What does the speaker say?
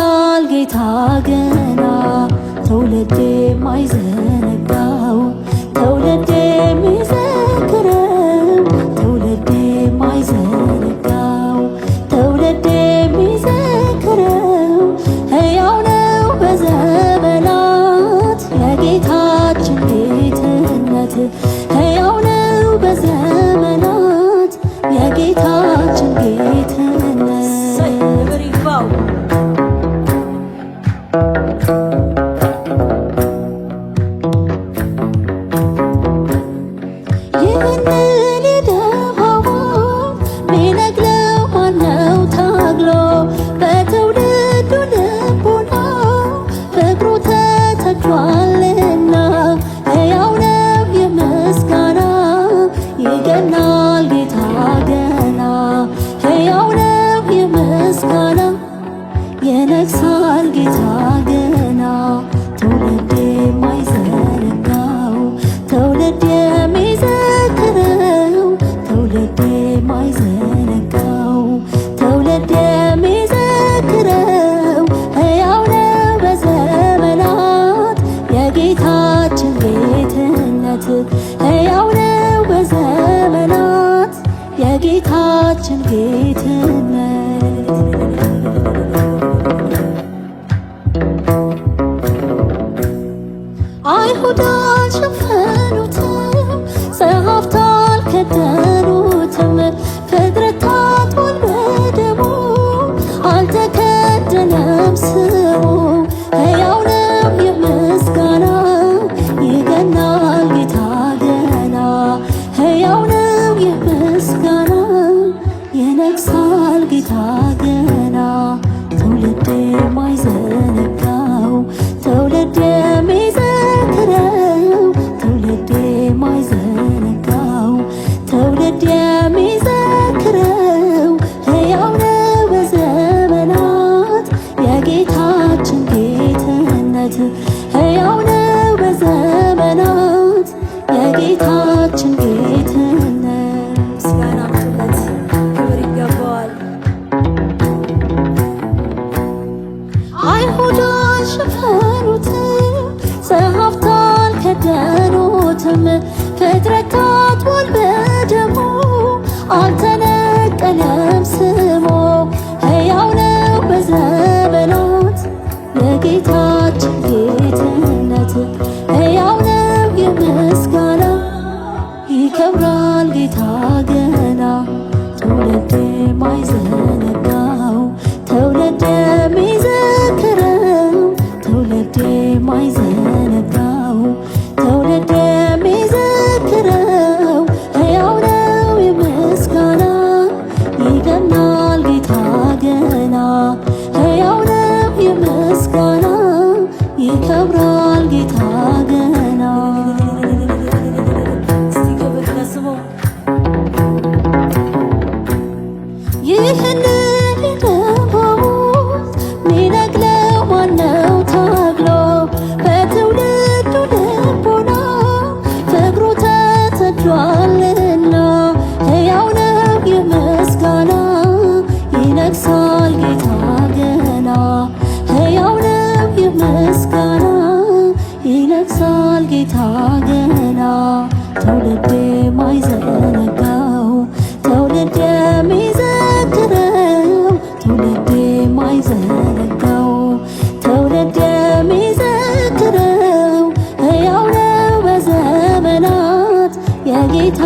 ይገናል ጌታ ገና ትውልድ የማይዘነጋው ትውልድ የሚዘክረው ትውልድ የማይዘነጋው ትውልድ የሚዘክረው ሕያው ነው በዘመናት የጌታችን ጌትነት ሕያው ነው በዘመናት የጌታችን ጌትነት ይህንን የደፋውን ሚነግረው ማነው ታግሎ በትውልዱ ልቡና ፍቅሩ ተተክሏልና ሕያው ነው የምስጋና ይገናል ጌታ ገና ሕያው ነው የምስጋና የነግሣል ጌታ ገና ትውልድ የማይዘነጋው ትውልድ የሚዘክረው ትውልድ የማይዘነጋው ትውልድ የሚዘክረው ሕያው ነው በዘመናት የጌታችን ጌትነት ሕያው ነው በዘመናት የጌታችን ጌትነት አይሁድ አልሸፈኑትም ጸሐፍት አልከደኑትም ፍጥረታት በደሙ አልተከደነም ስሙ ሕያው ነው የምስጋና ይገናል ጌታ ገና ሕያው ነው የምስጋና የነግሣል ጌታ ገና ትውልድ የማይዘነጋው ትውልድ የሚዘክረው ትውልድ የማይዘነጋው ትውልድ የሚዘክረው ሕያው ነው በዘመናት የጌታችን ጌትነት ሕያው ነው በዘመናት የጌታችን ጌትነት ምስጋና አምጡለት፣ ክብር ይገባዋል። አይሁድ አልሸፈኑትም ጸሐፍት አልከደኑትም ፍጥረታት በደሙ አልተነቀለም ስሙ ሕያው ነው በዘመናት የጌታችን ጌትነት ሕያው ነው የምስጋና ይከብራል ጌታ ገና ትውልድ የማይዘነጋው ትውልድ የሚዘክረው ትውልድ የማይዘነጋው ትውልድ የሚዘክረው ሕያው ነው የምስጋና ይገናል ጌታ ገና ሕያው ነው የምስጋና ይከብራል ጌታ ገና እስቲ ክብር ለስሙ ይህንን የደፋውን ሚነግረው ማነው ታግሎ በትውልዱ ልቡና ፍቅሩ ተተክሏልና ሕያው ነው የምስጋና ይነግሣል ጌታ ገና ሕያው ነው የምስጋና ይነግሣል ጌታ ገና ትውልድ የማይዘነጋው ትውልድ የሚዘክረው ትውልድ የማይዘነጋው ትውልድ የሚዘክረው ሕያው ነው በዘመናት የጌታ